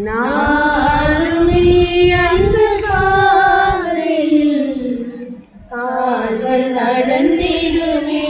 நானுமே அந்த பாதையில் கால்கள் நடந்திடுமே.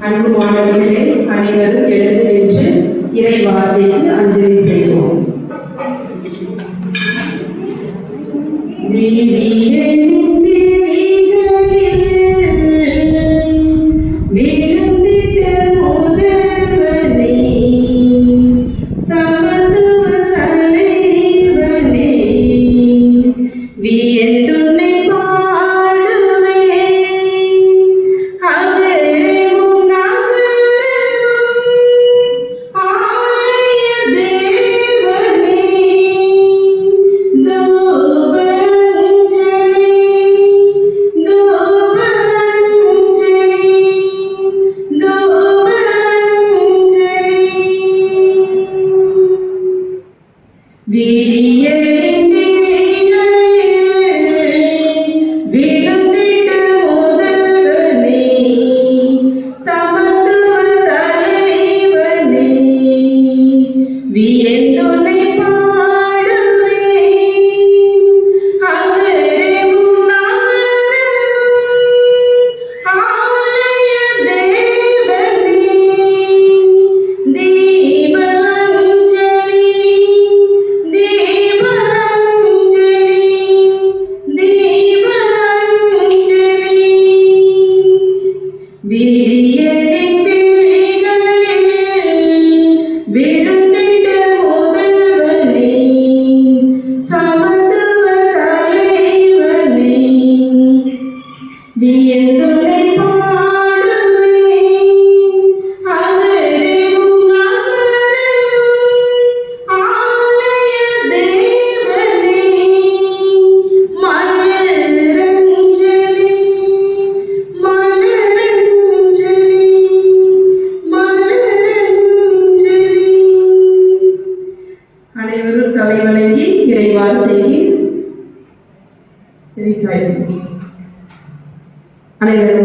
அன்பு மாணவர்களே, அனைவரும் எழுந்து நின்று இறை வார்த்தைக்கு அஞ்சலி செய்வோம். அனைவரும்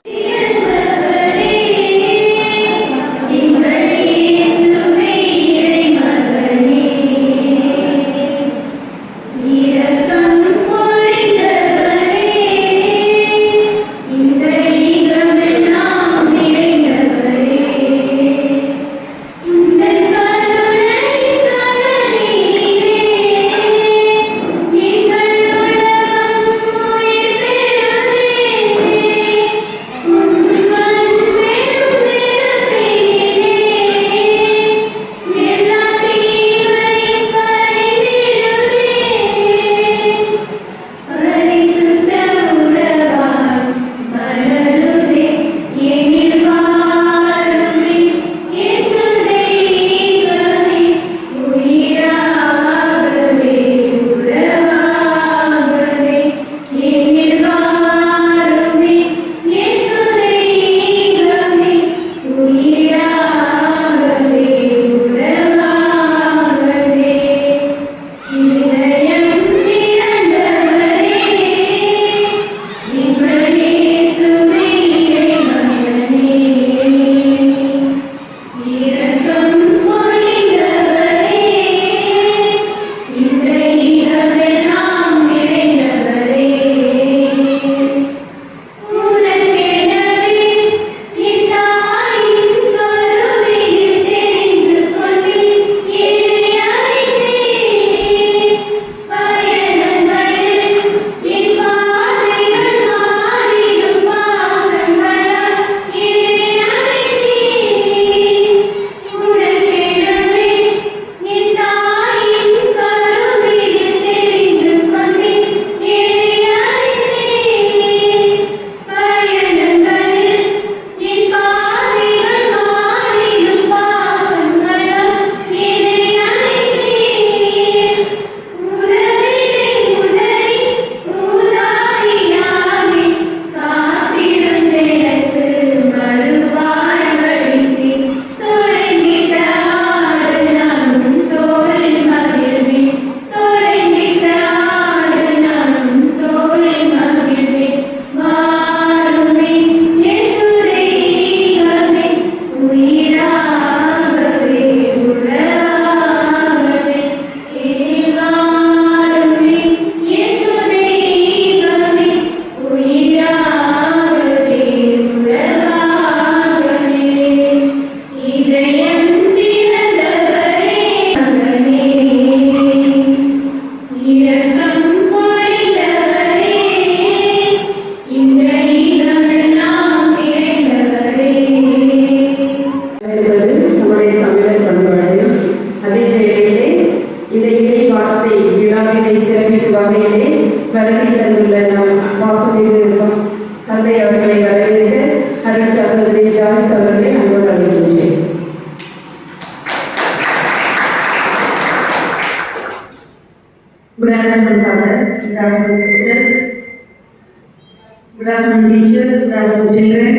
Good afternoon, teachers. Good afternoon, children.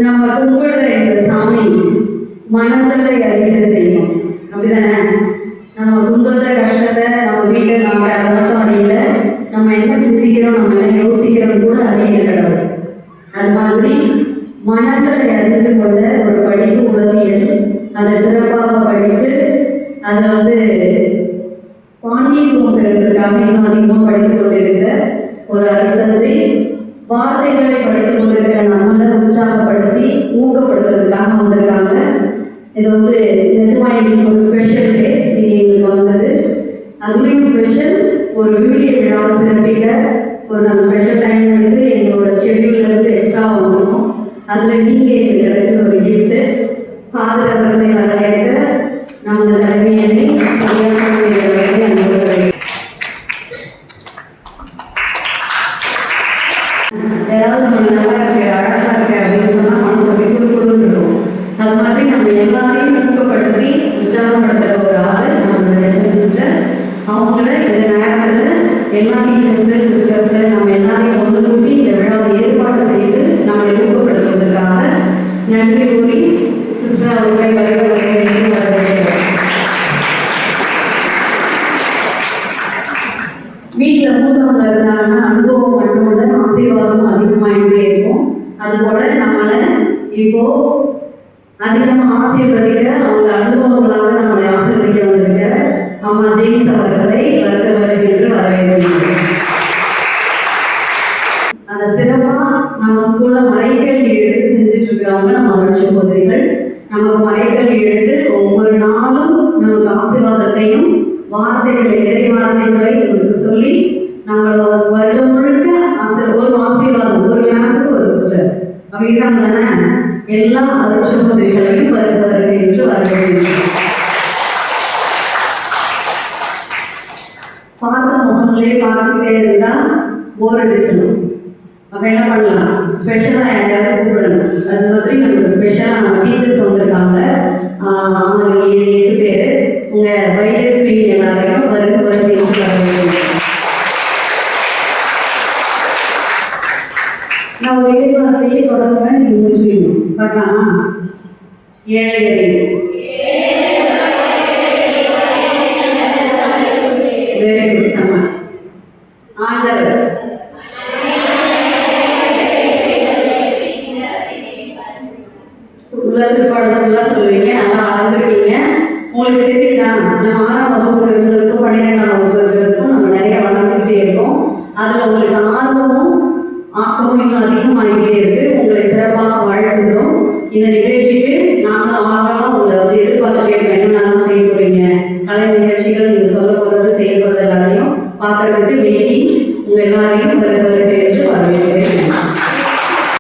நம்ம கும்பிடுற இந்த சாமி மனங்களை அறிகிற தெய்வம், அப்படிதானே? நம்ம துன்பத்தை கஷ்டத்தை நம்ம வீட்டில் நாம அதை மட்டும் அறியல, நம்ம என்ன சிந்திக்கிறோம், நம்ம என்ன யோசிக்கிறோம் கூட அறிகிற கடவுள். அது மாதிரி மனங்களை அறிந்து கொள்ள ஒரு படிப்பு உளவியல், அதை சிறப்பாக படித்து அதில் பாண்டியத்துவம் பெறுவதற்காக இன்னும் அதிகமாக படித்துக் கொண்டிருக்கிற ஒரு அருத்தந்தை வார்த்தைகளை படித்துக் கொண்டிருக்கிற நம்மளை உற்சாகப்படுத்தி ஊக்கப்படுத்துறதுக்காக வந்திருக்காங்க. இது நிஜமா எங்களுக்கு ஒரு ஸ்பெஷல் டே. இது எங்களுக்கு வந்தது அதுலேயும் ஸ்பெஷல் ஒரு வீடியோ விழாவை சிறப்பிக்க ஒரு நம்ம ஸ்பெஷல் டைம் எடுத்து எங்களோட ஷெட்யூல்லேருந்து எக்ஸ்ட்ரா வந்துருக்கோம். அதில் நீங்கள் எங்களுக்கு கிடைச்சது ஒரு கிஃப்ட்டு. ஃபாதர் அவர்களை வரவேற்க நமது தலைமையை சரியான ஏதாவது நம்ம நல்லா இருக்கு அழகா இருக்கு அப்படின்னு சொன்னால் மனசு அப்படியே குறுக்குறுன்னு இருக்கும். அது மாதிரி நம்ம எல்லாரையும் ஊக்கப்படுத்தி உற்சாகப்படுத்துகிற ஒரு ஆள் நம்மளோட ஹெச்எம் சிஸ்டர். அவங்கள இந்த நேரத்தில் எல்லா டீச்சர்ஸு சிஸ்டர்ஸு நம்ம எல்லாரையும் ஒன்று கூட்டி இந்த விழாவை ஏற்பாடு செய்து நம்மளை ஊக்கப்படுத்துவதற்காக நன்றி கூறி சிஸ்டர் அவர்களை வீட்டில் மூத்தவங்க இருந்தாங்கன்னா அனுபவம் மட்டுமல்ல ஆசீர்வாதமும் அதிகமாகிட்டே இருக்கும். அதுபோல நம்மளை இப்போ அதிகமாக ஆசீர்வதிக்கிற அவங்க அனுபவங்களாக நம்மளை ஆசீர்வதிக்க வந்திருக்கிற அம்மா ஜேம்ஸ் அவர்களை வருகின்ற வரவேற்கிறோம். அந்த சிறப்பாக நம்ம ஸ்கூலில் மறைக்கல்வி எடுத்து செஞ்சுட்டு இருக்கிறவங்க நம்ம அருள் சகோதரிகள். நமக்கு மறைக்கல்வி எடுத்து ஒவ்வொரு நாளும் நமக்கு ஆசீர்வாதத்தையும் வார்த்தைகளை இறை வார்த்தைகளை உங்களுக்கு சொல்லி நம்மளோட வருடம் முழுக்க ஒரு ஆசீர்வாதம், ஒரு கிளாஸுக்கு ஒரு சிஸ்டர் அப்படி இருக்காங்க தானே. எல்லா அருள் சகோதரிகளையும் வருக என்று வரவேற்கிறோம். பார்த்த முகங்களே பார்த்துக்கிட்டே இருந்தால் போர் அடிச்சிடும். அப்போ என்ன பண்ணலாம், ஸ்பெஷலாக யாரையாவது கூப்பிடணும். அது மாதிரி நமக்கு ஸ்பெஷலாக நம்ம டீச்சர்ஸ் வந்திருக்காங்க. அவங்க 7-8 பேர். உங்கள் வயலட் குயின் எல்லாரையும் வருக என்று வரவேற்கிறோம். நான் ஒரு எதிர்பார்த்தையே தொடங்க நீங்கள் முடிச்சுக்கணும். பார்க்கலாமா? ஏழையரை வெரி குட் சம்மா. ஆண்டவர் உள்ள திருப்பாடலாம் சொல்லுவீங்க, நல்லா வளர்ந்துருக்கீங்க. உங்களுக்கு தெரியுதா, நம்ம 6ஆம் வகுப்பு இருந்ததுக்கும் 12ஆம் வகுப்பு இருக்கிறதுக்கும் நம்ம நிறைய வளர்ந்துக்கிட்டே இருக்கோம். அதில் உங்களுக்கு ஆர்வமும் ஆக்கமும் இன்னும் அதிகமாகிட்டே இருக்கு. உங்களை சிறப்பாக வாழ்த்துகிறோம். இந்த நிகழ்ச்சிக்கு நாங்கள் ஆர்வமாக உங்களை எதிர்பார்த்துட்டே இருக்கோம். என்னென்னலாம் செய்ய போறீங்க, கலை நிகழ்ச்சிகள் நீங்கள் சொல்ல போகிறது செய்ய போகிறது எல்லாத்தையும் பார்க்கறதுக்கு